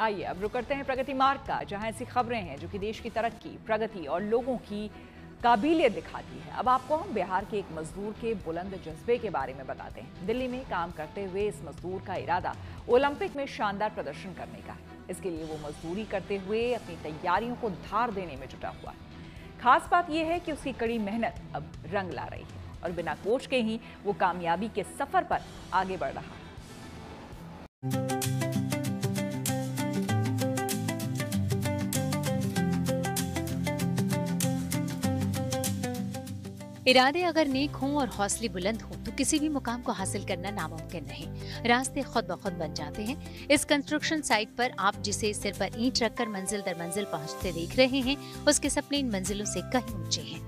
आइए अब रुक करते हैं प्रगति मार्ग का, जहां ऐसी खबरें हैं जो कि देश की तरक्की, प्रगति और लोगों की काबिलियत दिखाती है। अब आपको हम बिहार के एक मजदूर के बुलंद जज्बे के बारे में बताते हैं। दिल्ली में काम करते हुए इस मजदूर का इरादा ओलंपिक में शानदार प्रदर्शन करने का है। इसके लिए वो मजदूरी करते हुए अपनी तैयारियों को धार देने में जुटा हुआ है। खास बात यह है कि उसकी कड़ी मेहनत अब रंग ला रही है और बिना कोच के ही वो कामयाबी के सफर पर आगे बढ़ रहा है। इरादे अगर नेक हों और हौसले बुलंद हों तो किसी भी मुकाम को हासिल करना नामुमकिन नहीं। रास्ते खुद ब खुद बन जाते हैं। इस कंस्ट्रक्शन साइट पर आप जिसे सिर पर ईंट रखकर मंजिल दर मंजिल पहुंचते देख रहे हैं, उसके सपने इन मंजिलों से कहीं ऊंचे हैं।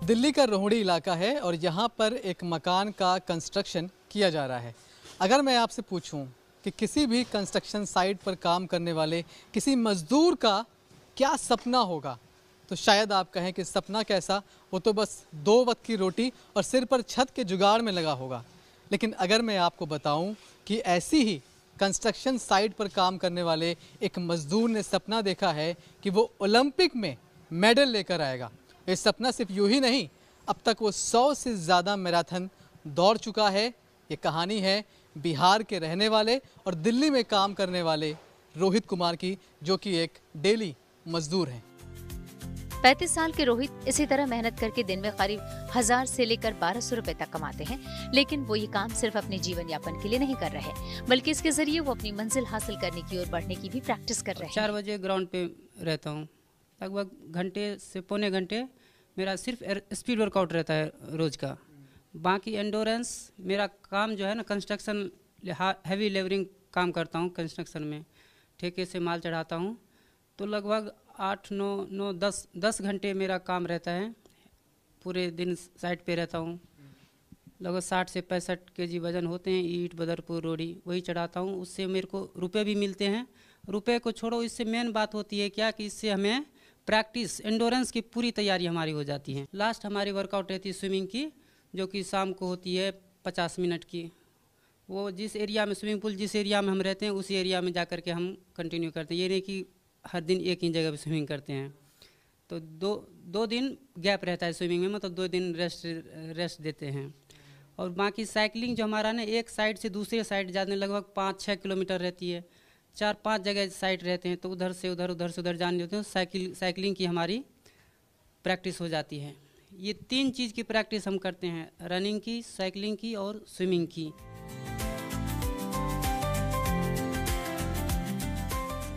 दिल्ली का रोहिणी इलाका है और यहाँ पर एक मकान का कंस्ट्रक्शन किया जा रहा है। अगर मैं आपसे पूछूं कि किसी भी कंस्ट्रक्शन साइट पर काम करने वाले किसी मजदूर का क्या सपना होगा, तो शायद आप कहें कि सपना कैसा, वो तो बस 2 वक्त की रोटी और सिर पर छत के जुगाड़ में लगा होगा। लेकिन अगर मैं आपको बताऊं कि ऐसी ही कंस्ट्रक्शन साइट पर काम करने वाले एक मजदूर ने सपना देखा है कि वो ओलंपिक में मेडल लेकर आएगा। ये सपना सिर्फ यूं ही नहीं, अब तक वो 100 से ज़्यादा मैराथन दौड़ चुका है। ये कहानी है बिहार के रहने वाले और दिल्ली में काम करने वाले रोहित कुमार की, जो कि एक डेली मजदूर हैं। 35 साल के रोहित इसी तरह मेहनत करके दिन में करीब 1000 से लेकर 1200 रुपए तक कमाते हैं। लेकिन वो ये काम सिर्फ अपने जीवन यापन के लिए नहीं कर रहे, बल्कि इसके जरिए वो अपनी मंजिल हासिल करने की ओर बढ़ने की भी प्रैक्टिस कर रहे हैं। 4 बजे ग्राउंड पे रहता हूँ। लगभग घंटे से पौने घंटे मेरा सिर्फ स्पीड वर्कआउट रहता है रोज़ का। बाकी एंडोरेंस मेरा काम जो है ना, कंस्ट्रक्शन हैवी लेवरिंग काम करता हूँ। कंस्ट्रक्शन में ठेके से माल चढ़ाता हूँ, तो लगभग 8, 9, 10 घंटे मेरा काम रहता है। पूरे दिन साइट पे रहता हूँ। लगभग 60 से 65 केजी वजन होते हैं। ईंट, बदरपुर, रोड़ी वही चढ़ाता हूँ। उससे मेरे को रुपए भी मिलते हैं। रुपए को छोड़ो, इससे मेन बात होती है क्या कि इससे हमें प्रैक्टिस, एंडोरेंस की पूरी तैयारी हमारी हो जाती है। लास्ट हमारी वर्कआउट रहती है स्विमिंग की, जो कि शाम को होती है 50 मिनट की। वो जिस एरिया में स्विमिंग पूल, जिस एरिया में हम रहते हैं, उसी एरिया में जा कर के हम कंटिन्यू करते हैं। ये नहीं कि हर दिन एक ही जगह पे स्विमिंग करते हैं। तो दो दिन गैप रहता है स्विमिंग में, मतलब 2 दिन रेस्ट देते हैं। और बाकी साइकिलिंग जो हमारा ना, एक साइड से दूसरे साइड जाने लगभग 5-6 किलोमीटर रहती है। 4-5 जगह साइड रहते हैं, तो उधर से उधर, उधर से उधर जाने देते हैं। साइकिलिंग की हमारी प्रैक्टिस हो जाती है। ये 3 चीज़ की प्रैक्टिस हम करते हैं, रनिंग की, साइकिलिंग की और स्विमिंग की।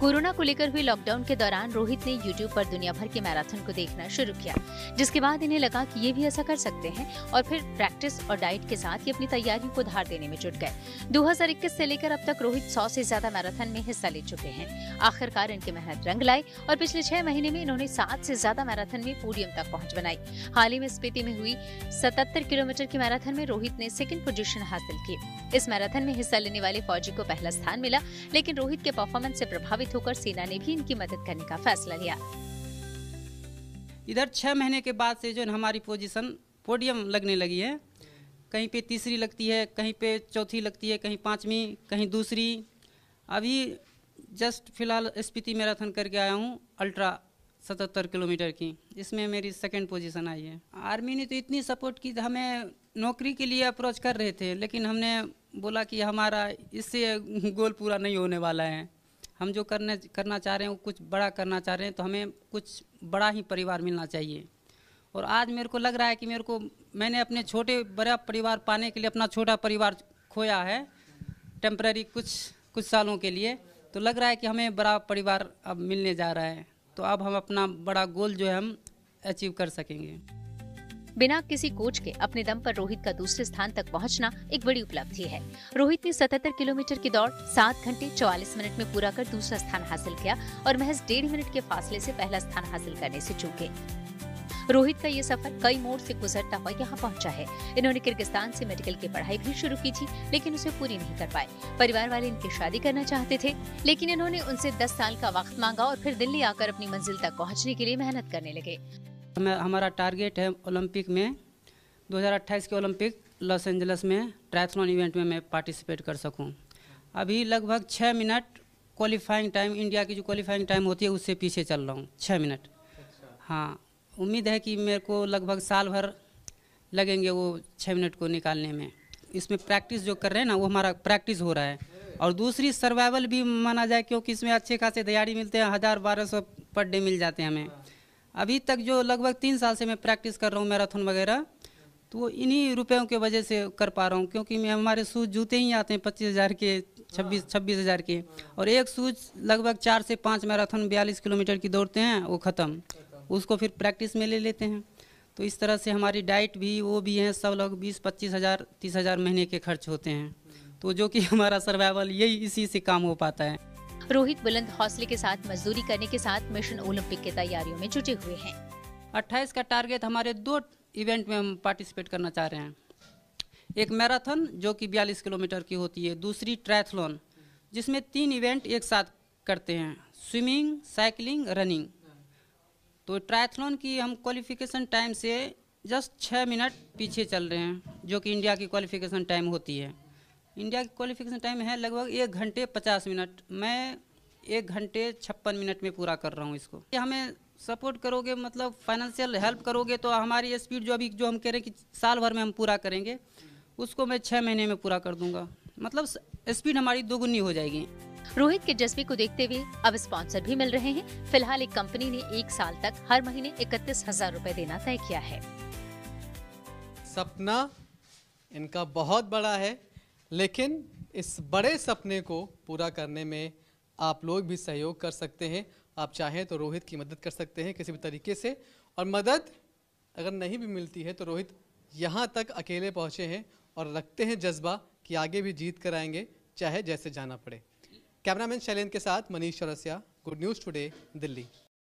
कोरोना को लेकर हुए लॉकडाउन के दौरान रोहित ने YouTube पर दुनिया भर के मैराथन को देखना शुरू किया, जिसके बाद इन्हें लगा कि ये भी ऐसा कर सकते हैं और फिर प्रैक्टिस और डाइट के साथ ही अपनी तैयारियों को धार देने में जुट गए। 2021 से लेकर अब तक रोहित 100 से ज्यादा मैराथन में हिस्सा ले चुके हैं। आखिरकार इनकी मेहनत रंग लाई और पिछले 6 महीने में इन्होंने 7 से ज्यादा मैराथन में पोडियम तक पहुँच बनाई। हाल ही में स्पीति में हुई 77 किलोमीटर की मैराथन में रोहित ने 2nd पोजीशन हासिल की। इस मैराथन में हिस्सा लेने वाले फौजी को पहला स्थान मिला, लेकिन रोहित के परफॉर्मेंस से प्रभावित होकर सेना ने भी इनकी मदद करने का फैसला लिया। इधर 6 महीने के बाद से जो हमारी पोजीशन पोडियम लगने लगी है। कहीं पे तीसरी लगती है, कहीं पे चौथी लगती है, कहीं 5वीं, कहीं दूसरी। अभी जस्ट फिलहाल स्पीति मैराथन करके आया हूँ, अल्ट्रा 77 किलोमीटर की। इसमें मेरी 2nd पोजीशन आई है। आर्मी ने तो इतनी सपोर्ट की, हमें नौकरी के लिए अप्रोच कर रहे थे, लेकिन हमने बोला कि हमारा इससे गोल पूरा नहीं होने वाला है। हम जो करना चाह रहे हैं वो कुछ बड़ा करना चाह रहे हैं, तो हमें कुछ बड़ा ही परिवार मिलना चाहिए। और आज मेरे को लग रहा है कि मैंने अपने छोटे बड़ा परिवार पाने के लिए अपना छोटा परिवार खोया है टेम्पररी कुछ सालों के लिए। तो लग रहा है कि हमें बड़ा परिवार अब मिलने जा रहा है, तो अब हम अपना बड़ा गोल जो है हम अचीव कर सकेंगे। बिना किसी कोच के अपने दम पर रोहित का दूसरे स्थान तक पहुंचना एक बड़ी उपलब्धि है। रोहित ने 77 किलोमीटर की दौड़ 7 घंटे 44 मिनट में पूरा कर दूसरा स्थान हासिल किया और महज 1.5 मिनट के फासले से पहला स्थान हासिल करने से चूके। रोहित का ये सफर कई मोड़ से गुजरता हुआ यहाँ पहुंचा है। इन्होंने किर्गिस्तान से मेडिकल की पढ़ाई भी शुरू की थी, लेकिन उसे पूरी नहीं कर पाए। परिवार वाले इनकी शादी करना चाहते थे, लेकिन इन्होंने उनसे 10 साल का वक्त मांगा और फिर दिल्ली आकर अपनी मंजिल तक पहुँचने के लिए मेहनत करने लगे। हमारा टारगेट है ओलंपिक में 2028 के ओलंपिक लॉस एंजल्स में ट्रायथलॉन इवेंट में मैं पार्टिसिपेट कर सकूं। अभी लगभग 6 मिनट क्वालिफाइंग टाइम, इंडिया की जो क्वालिफाइंग टाइम होती है उससे पीछे चल रहा हूँ 6 मिनट। हाँ, उम्मीद है कि मेरे को लगभग साल भर लगेंगे वो 6 मिनट को निकालने में। इसमें प्रैक्टिस जो कर रहे हैं ना, वो हमारा प्रैक्टिस हो रहा है। और दूसरी सर्वाइवल भी माना जाए, क्योंकि इसमें अच्छे खासे दिहाड़ी मिलते हैं, 1000-1200 पर डे मिल जाते हैं हमें। अभी तक जो लगभग 3 साल से मैं प्रैक्टिस कर रहा हूँ मैराथन वगैरह, तो इन्हीं रुपयों के वजह से कर पा रहा हूँ, क्योंकि मैं हमारे शूज़ जूते ही आते हैं 25,000 के, 26,000 के, और एक शूज़ लगभग 4 से 5 मैराथन 42 किलोमीटर की दौड़ते हैं, वो ख़त्म, उसको फिर प्रैक्टिस में ले लेते हैं। तो इस तरह से हमारी डाइट भी वो भी हैं, सब लोग 20-25 हज़ार 30 हज़ार महीने के खर्च होते हैं, तो जो कि हमारा सर्वाइवल यही इसी से काम हो पाता है। रोहित बुलंद हौसले के साथ मजदूरी करने के साथ मिशन ओलंपिक की तैयारियों में जुटे हुए हैं। 28 का टारगेट, हमारे 2 इवेंट में हम पार्टिसिपेट करना चाह रहे हैं। एक मैराथन जो कि 42 किलोमीटर की होती है, दूसरी ट्रायथलॉन जिसमें 3 इवेंट एक साथ करते हैं, स्विमिंग, साइकिलिंग, रनिंग। तो ट्रायथलॉन की हम क्वालिफिकेशन टाइम से जस्ट 6 मिनट पीछे चल रहे हैं, जो कि इंडिया की क्वालिफिकेशन टाइम होती है। इंडिया की क्वालिफिकेशन टाइम है लगभग 1 घंटे 50 मिनट, मैं 1 घंटे 56 मिनट में पूरा कर रहा हूँ इसको। हमें सपोर्ट करोगे, मतलब फाइनेंशियल हेल्प करोगे, तो हमारी स्पीड जो हम कह रहे हैं कि साल भर में हम पूरा करेंगे, उसको मैं 6 महीने में पूरा कर दूंगा, मतलब स्पीड हमारी दोगुनी हो जाएगी। रोहित के जज्बे को देखते हुए अब स्पॉन्सर भी मिल रहे हैं। फिलहाल एक कंपनी ने 1 साल तक हर महीने 31,000 रुपए देना तय किया है। सपना इनका बहुत बड़ा है, लेकिन इस बड़े सपने को पूरा करने में आप लोग भी सहयोग कर सकते हैं। आप चाहें तो रोहित की मदद कर सकते हैं किसी भी तरीके से, और मदद अगर नहीं भी मिलती है तो रोहित यहाँ तक अकेले पहुँचे हैं और रखते हैं जज्बा कि आगे भी जीत कर आएंगे, चाहे जैसे जाना पड़े। कैमरामैन शैलेंद्र के साथ Manish Chaurasia, good news today, Delhi.